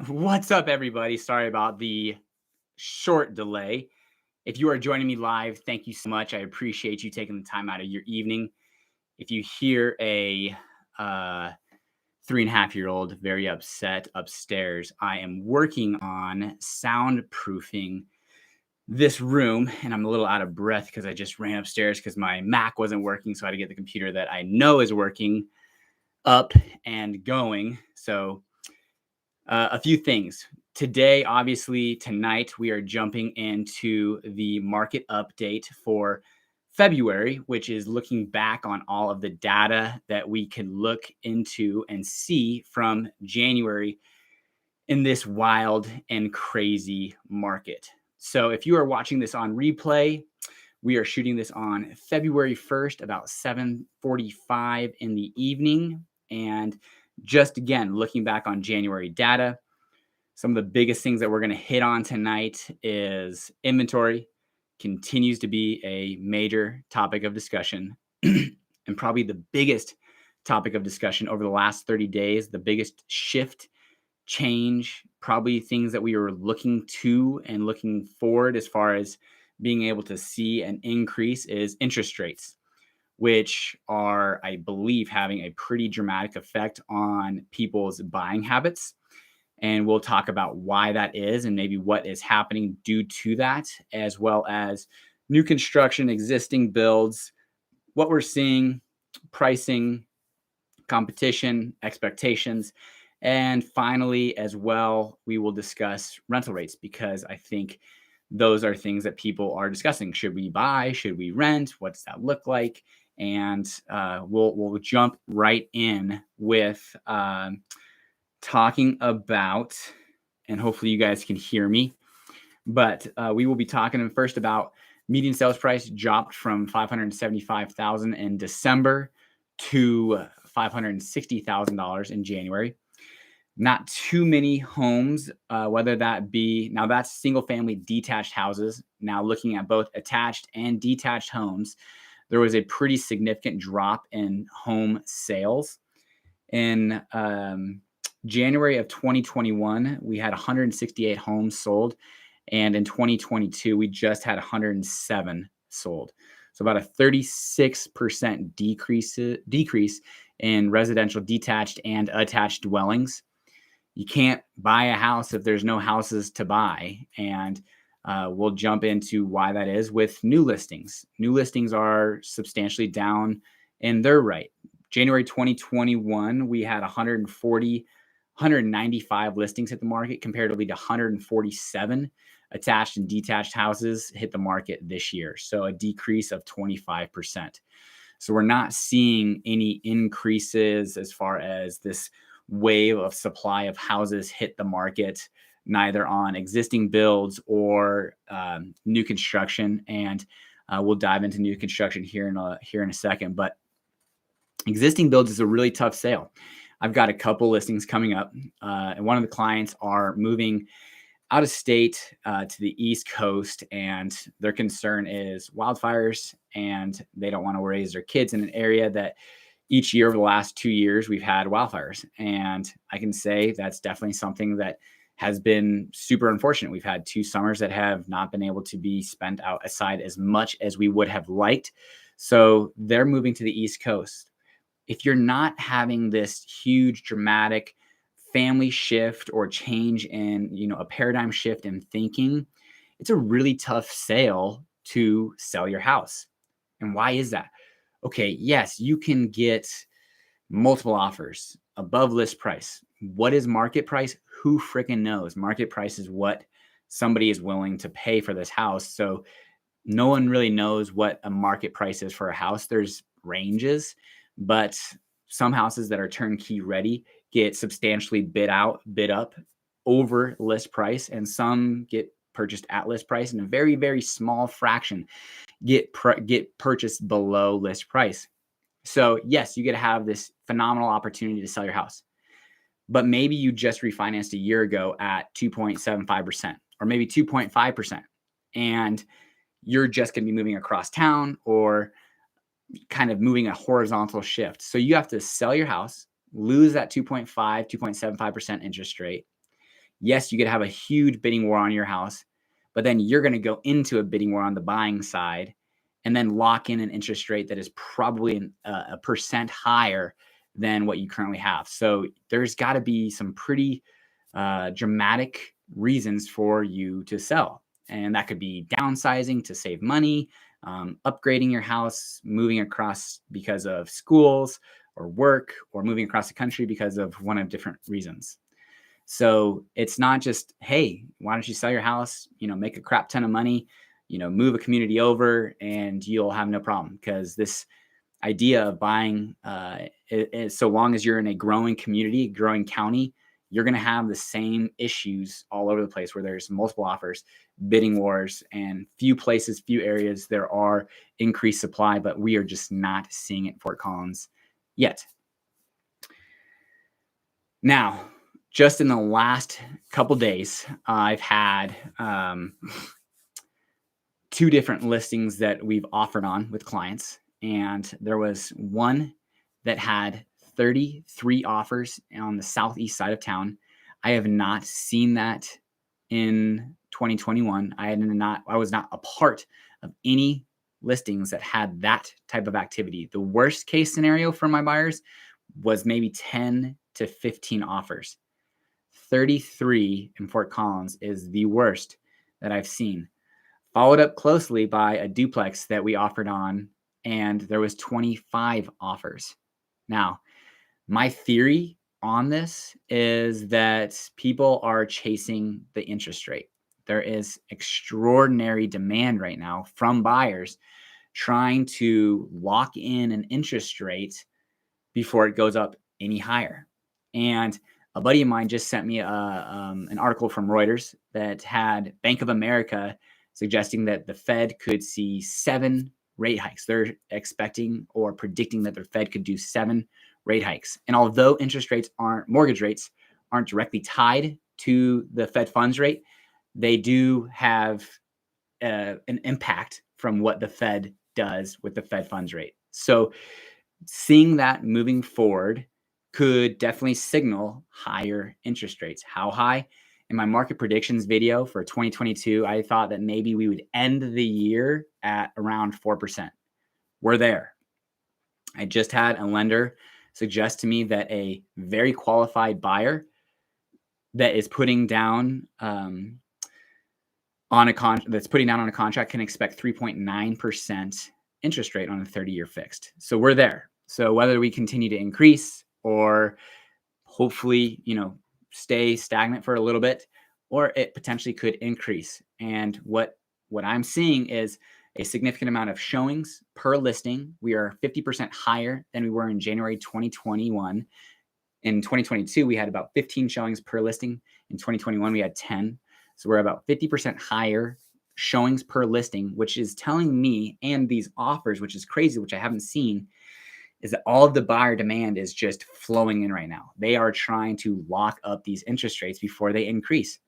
What's up, everybody? Sorry about the short delay. If you are joining me live, thank you so much. I appreciate you taking the time out of your evening. If you hear a 3.5 year old very upset upstairs, I am working on soundproofing this room, and I'm a little out of breath because I just ran upstairs because my Mac wasn't working. So I had to get the computer that I know is working up and going. So a few things. Today, obviously, tonight, we are jumping into the market update for February, which is looking back on all of the data that we can look into and see from January in this wild and crazy market. So, if you are watching this on replay, we are shooting this on February 1st, about 7:45 in the evening. And just again, looking back on January data, some of the biggest things that we're going to hit on tonight is inventory continues to be a major topic of discussion and probably the biggest topic of discussion over the last 30 days, the biggest shift, change, probably things that we were looking to and looking forward as far as being able to see an increase is interest rates, which are, I believe, having a pretty dramatic effect on people's buying habits. And we'll talk about why that is and maybe what is happening due to that, as well as new construction, existing builds, what we're seeing, pricing, competition, expectations. And finally, as well, we will discuss rental rates because I think those are things that people are discussing. Should we buy? Should we rent? What does that look like? And we'll jump right in with talking about, and hopefully you guys can hear me, but we will be talking first about median sales price dropped from 575,000 in December to $560,000 in January. Not too many homes, whether that be, now that's single family detached houses. Now looking at both attached and detached homes, there was a pretty significant drop in home sales. In January of 2021, we had 168 homes sold. And in 2022, we just had 107 sold. So about a 36% decrease in residential detached and attached dwellings. You can't buy a house if there's no houses to buy. And we'll jump into why that is with new listings. New listings are substantially down in their right. January 2021, we had 195 listings hit the market, comparatively to 147 attached and detached houses hit the market this year. So a decrease of 25%. So we're not seeing any increases as far as this wave of supply of houses hit the market, neither on existing builds or new construction. And we'll dive into new construction here in a second. But existing builds is a really tough sale. I've got a couple listings coming up, and one of the clients are moving out of state to the East Coast, and their concern is wildfires, and they don't want to raise their kids in an area that each year over the last 2 years we've had wildfires. And I can say that's definitely something that has been super unfortunate. We've had 2 summers that have not been able to be spent outside as much as we would have liked. So they're moving to the East Coast. If you're not having this huge dramatic family shift or change in, a paradigm shift in thinking, it's a really tough sale to sell your house. And why is that? Okay, yes, you can get multiple offers above list price. What is market price? Who freaking knows? Market price is what somebody is willing to pay for this house. So no one really knows what a market price is for a house. There's ranges, but some houses that are turnkey ready get substantially bid up over list price, and some get purchased at list price, and a very, very small fraction get purchased below list price. So yes, you get to have this phenomenal opportunity to sell your house, but maybe you just refinanced a year ago at 2.75% or maybe 2.5%, and you're just going to be moving across town or kind of moving a horizontal shift. So you have to sell your house, lose that 2.75% interest rate, Yes, you could have a huge bidding war on your house, but then you're going to go into a bidding war on the buying side and then lock in an interest rate that is probably a percent higher than what you currently have. So there's got to be some pretty dramatic reasons for you to sell. And that could be downsizing to save money, upgrading your house, moving across because of schools or work, or moving across the country because of one of different reasons. So it's not just, hey, why don't you sell your house, make a crap ton of money, move a community over and you'll have no problem. Because this idea of buying, so long as you're in a growing community, growing county, you're going to have the same issues all over the place where there's multiple offers, bidding wars, and few places, few areas there are increased supply, but we are just not seeing it in Fort Collins yet. Now, just in the last couple days, I've had two different listings that we've offered on with clients. And there was one that had 33 offers on the southeast side of town. I have not seen that in 2021. I was not a part of any listings that had that type of activity. The worst case scenario for my buyers was maybe 10 to 15 offers. 33 in Fort Collins is the worst that I've seen. Followed up closely by a duplex that we offered on, and there was 25 offers. Now, my theory on this is that people are chasing the interest rate. There is extraordinary demand right now from buyers trying to lock in an interest rate before it goes up any higher. And a buddy of mine just sent me an article from Reuters that had Bank of America suggesting that the Fed could see 7 rate hikes. They're expecting or predicting that the Fed could do 7 rate hikes. And although mortgage rates aren't directly tied to the Fed funds rate, they do have an impact from what the Fed does with the Fed funds rate. So seeing that moving forward could definitely signal higher interest rates. How high? In my market predictions video for 2022, I thought that maybe we would end the year at around 4%. We're there. I just had a lender suggest to me that a very qualified buyer that is putting down on a contract can expect 3.9% interest rate on a 30-year fixed. So we're there. So whether we continue to increase or hopefully, stay stagnant for a little bit, or it potentially could increase. And what I'm seeing is a significant amount of showings per listing. We are 50% higher than we were in January 2021. In 2022, we had about 15 showings per listing. In 2021, we had 10. So we're about 50% higher showings per listing, which is telling me, and these offers, which is crazy, which I haven't seen, is that all of the buyer demand is just flowing in right now. They are trying to lock up these interest rates before they increase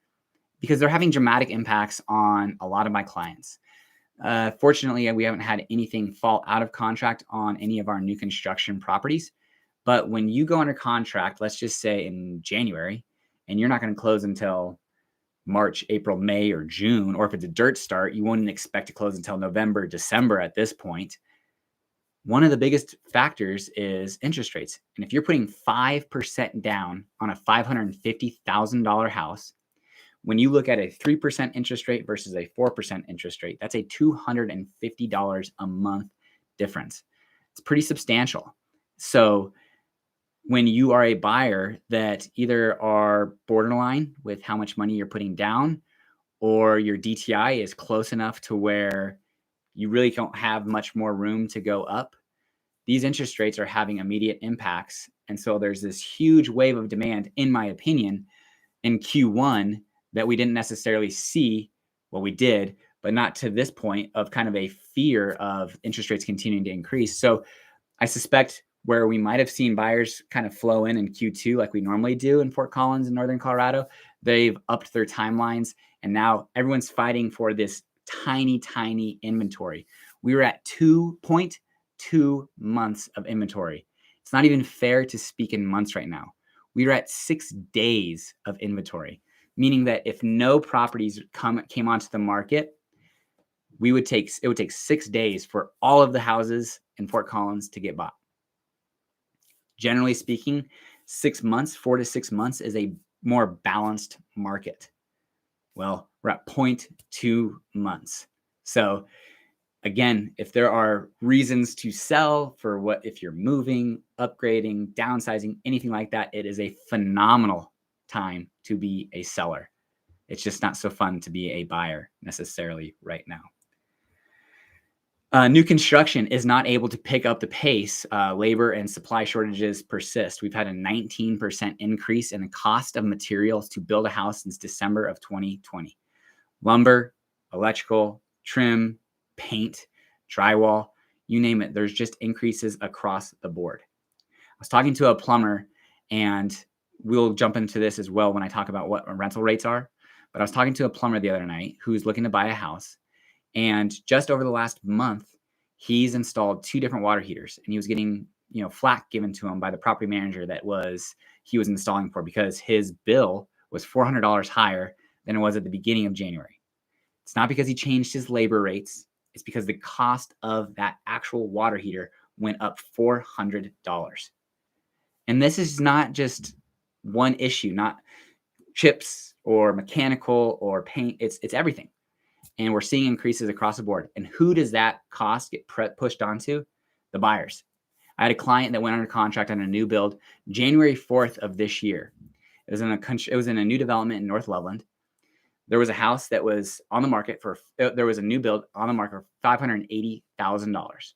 because they're having dramatic impacts on a lot of my clients. Fortunately, we haven't had anything fall out of contract on any of our new construction properties. But when you go under contract, let's just say in January, and you're not going to close until March, April, May, or June, or if it's a dirt start, you wouldn't expect to close until November, December at this point. One of the biggest factors is interest rates. And if you're putting 5% down on a $550,000 house, when you look at a 3% interest rate versus a 4% interest rate, that's a $250 a month difference. It's pretty substantial. So when you are a buyer that either are borderline with how much money you're putting down, or your DTI is close enough to where you really don't have much more room to go up, these interest rates are having immediate impacts. And so there's this huge wave of demand, in my opinion, in Q1 that we didn't necessarily see. Well, we did, but not to this point of kind of a fear of interest rates continuing to increase. So I suspect where we might have seen buyers kind of flow in Q2 like we normally do in Fort Collins and Northern Colorado, they've upped their timelines. And now everyone's fighting for this tiny, tiny inventory. We were at 2.2 months of inventory. It's not even fair to speak in months right now. We are at 6 days of inventory. meaning that if no properties came onto the market, it would take 6 days for all of the houses in Fort Collins to get bought. Generally speaking, 6 months, 4 to 6 months is a more balanced market. Well, we're at 0.2 months. So again, if there are reasons to sell if you're moving, upgrading, downsizing, anything like that, it is a phenomenal time to be a seller. It's just not so fun to be a buyer necessarily right now. New construction is not able to pick up the pace. Labor and supply shortages persist. We've had a 19% increase in the cost of materials to build a house since December of 2020. Lumber, electrical, trim, paint, drywall, you name it. There's just increases across the board. I was talking to a plumber, and we'll jump into this as well when I talk about what rental rates are. But I was talking to a plumber the other night who's looking to buy a house. And just over the last month, he's installed 2 different water heaters, and he was getting, flack given to him by the property manager he was installing for, because his bill was $400 higher than it was at the beginning of January. It's not because he changed his labor rates. It's because the cost of that actual water heater went up $400. And this is not just one issue, not chips or mechanical or paint. It's everything. And we're seeing increases across the board. And who does that cost get pushed onto? The buyers. I had a client that went under contract on a new build January 4th of this year. It was in a new development in North Loveland. There was a house that was on the market there was a new build on the market for $580,000.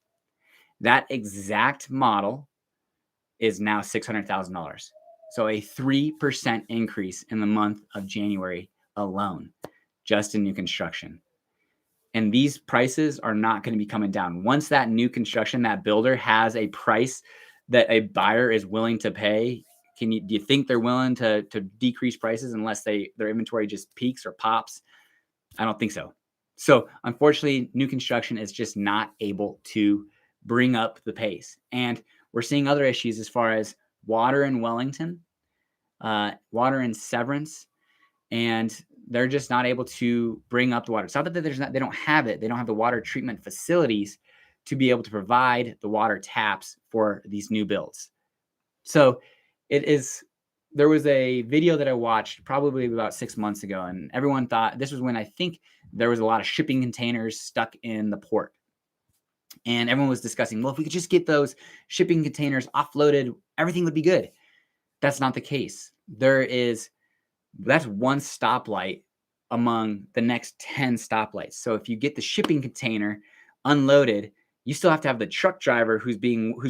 That exact model is now $600,000. So a 3% increase in the month of January alone, just in new construction. And these prices are not going to be coming down. Once that new construction, that builder has a price that a buyer is willing to pay, do you think they're willing to decrease prices unless their inventory just peaks or pops? I don't think so. So unfortunately, new construction is just not able to bring up the pace. And we're seeing other issues as far as water in Wellington, water in Severance, and they're just not able to bring up the water. It's not that they don't have it. They don't have the water treatment facilities to be able to provide the water taps for these new builds. So there was a video that I watched probably about 6 months ago, and everyone thought this was when I think there was a lot of shipping containers stuck in the port. And everyone was discussing, well, if we could just get those shipping containers offloaded, everything would be good. That's not the case. That's one stoplight among the next 10 stoplights. So if you get the shipping container unloaded, you still have to have the truck driver who's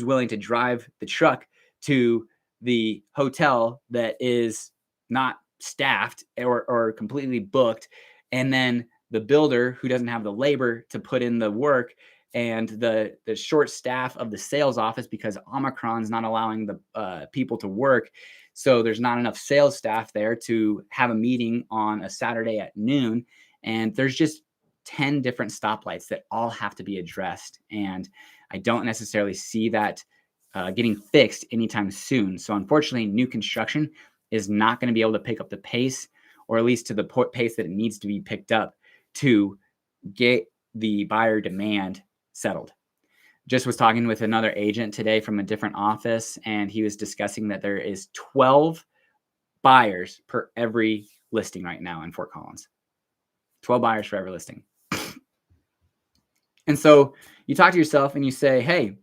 willing to drive the truck to the hotel that is not staffed or completely booked. And then the builder who doesn't have the labor to put in the work, and the short staff of the sales office because Omicron's not allowing the people to work. So there's not enough sales staff there to have a meeting on a Saturday at noon. And there's just 10 different stoplights that all have to be addressed. And I don't necessarily see that getting fixed anytime soon. So unfortunately, new construction is not going to be able to pick up the pace, or at least to the pace that it needs to be picked up to get the buyer demand settled. Just was talking with another agent today from a different office, and he was discussing that there is 12 buyers per every listing right now in Fort Collins. 12 buyers for every listing. And so you talk to yourself and you say, hey,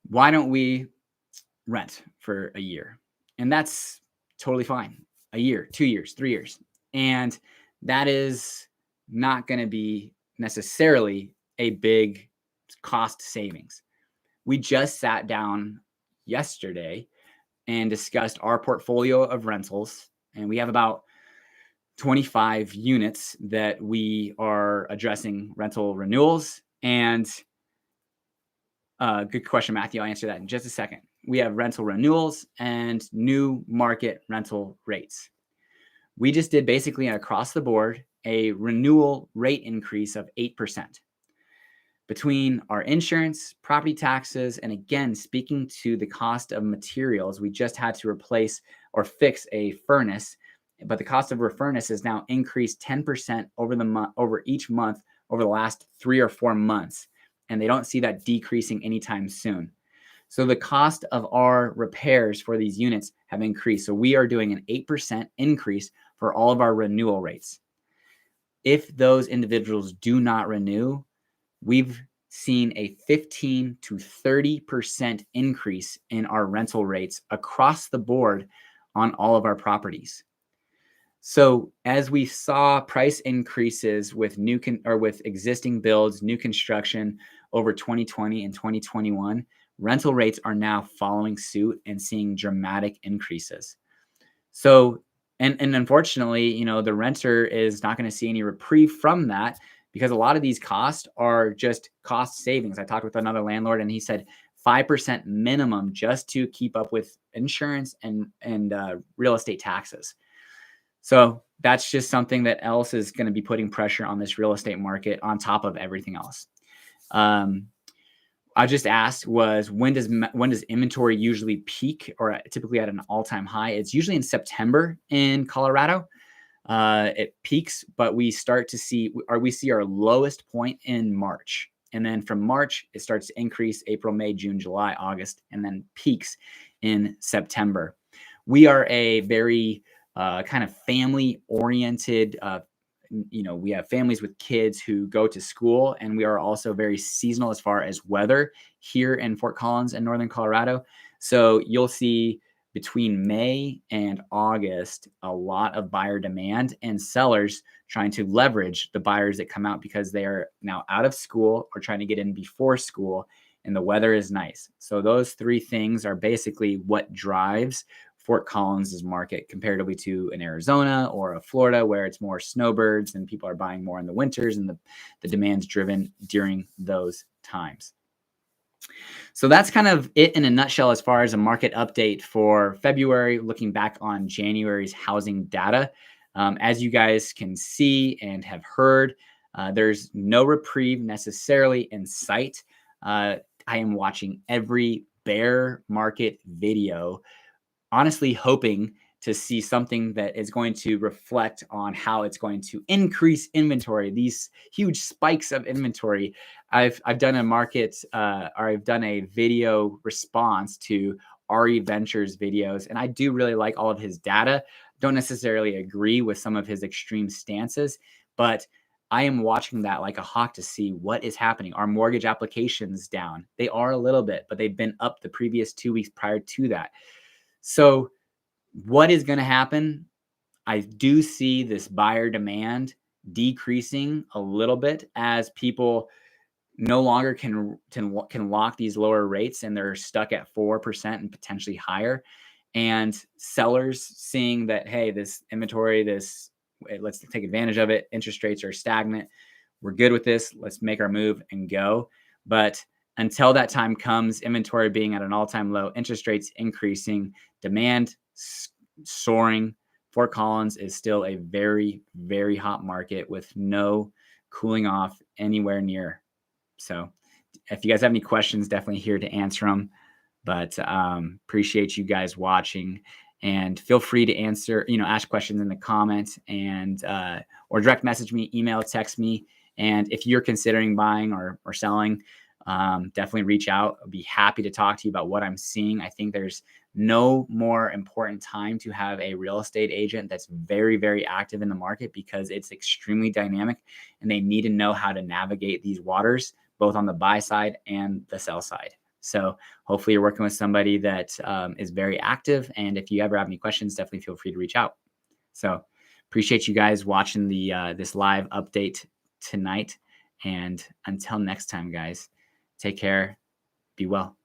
why don't we rent for a year? And that's totally fine. A year, 2 years, 3 years. And that is not going to be necessarily a big cost savings. We just sat down yesterday and discussed our portfolio of rentals, and we have about 25 units that we are addressing rental renewals. And good question, Matthew. I'll answer that in just a second. We have rental renewals and new market rental rates. We just did basically across the board a renewal rate increase of 8%. Between our insurance, property taxes, and again, speaking to the cost of materials, we just had to replace or fix a furnace, but the cost of a furnace has now increased 10% over each month over the last 3 or 4 months, and they don't see that decreasing anytime soon. So the cost of our repairs for these units have increased. So we are doing an 8% increase for all of our renewal rates. If those individuals do not renew, we've seen a 15 to 30% increase in our rental rates across the board on all of our properties. So as we saw price increases with with existing builds, new construction over 2020 and 2021, rental rates are now following suit and seeing dramatic increases. So, and unfortunately, the renter is not going to see any reprieve from that because a lot of these costs are just cost savings. I talked with another landlord and he said 5% minimum just to keep up with insurance and real estate taxes. So that's just something that else is going to be putting pressure on this real estate market on top of everything else. I just asked was when does inventory usually peak or typically at an all-time high? It's usually in September in Colorado. It peaks, but we see our lowest point in March. And then from March, it starts to increase April, May, June, July, August, and then peaks in September. We are a very kind of family oriented, we have families with kids who go to school, and we are also very seasonal as far as weather here in Fort Collins and Northern Colorado. So you'll see between May and August, a lot of buyer demand and sellers trying to leverage the buyers that come out because they are now out of school or trying to get in before school and the weather is nice. So those three things are basically what drives Fort Collins' market comparatively to an Arizona or a Florida where it's more snowbirds and people are buying more in the winters and the demand's driven during those times. So that's kind of it in a nutshell as far as a market update for February, looking back on January's housing data. As you guys can see and have heard, there's no reprieve necessarily in sight. I am watching every bear market video, honestly hoping to see something that is going to reflect on how it's going to increase inventory, these huge spikes of inventory. I've done I've done a video response to Ari Venture's videos, and I do really like all of his data. Don't necessarily agree with some of his extreme stances, but I am watching that like a hawk to see what is happening. Are mortgage applications down? They are a little bit, but they've been up the previous 2 weeks prior to that. So what is going to happen? I do see this buyer demand decreasing a little bit as people no longer can lock these lower rates and they're stuck at 4% and potentially higher. And sellers seeing that, hey, this inventory, let's take advantage of it. Interest rates are stagnant. We're good with this. Let's make our move and go. But until that time comes, inventory being at an all-time low, interest rates increasing, demand soaring, Fort Collins is still a very, very hot market with no cooling off anywhere near. So if you guys have any questions, definitely here to answer them. But appreciate you guys watching, and feel free to ask questions in the comments and or direct message me, email, text me. And if you're considering buying or selling, definitely reach out. I'll be happy to talk to you about what I'm seeing. I think there's no more important time to have a real estate agent that's very, very active in the market because it's extremely dynamic and they need to know how to navigate these waters, both on the buy side and the sell side. So hopefully you're working with somebody that is very active. And if you ever have any questions, definitely feel free to reach out. So appreciate you guys watching this live update tonight. And until next time, guys, take care. Be well.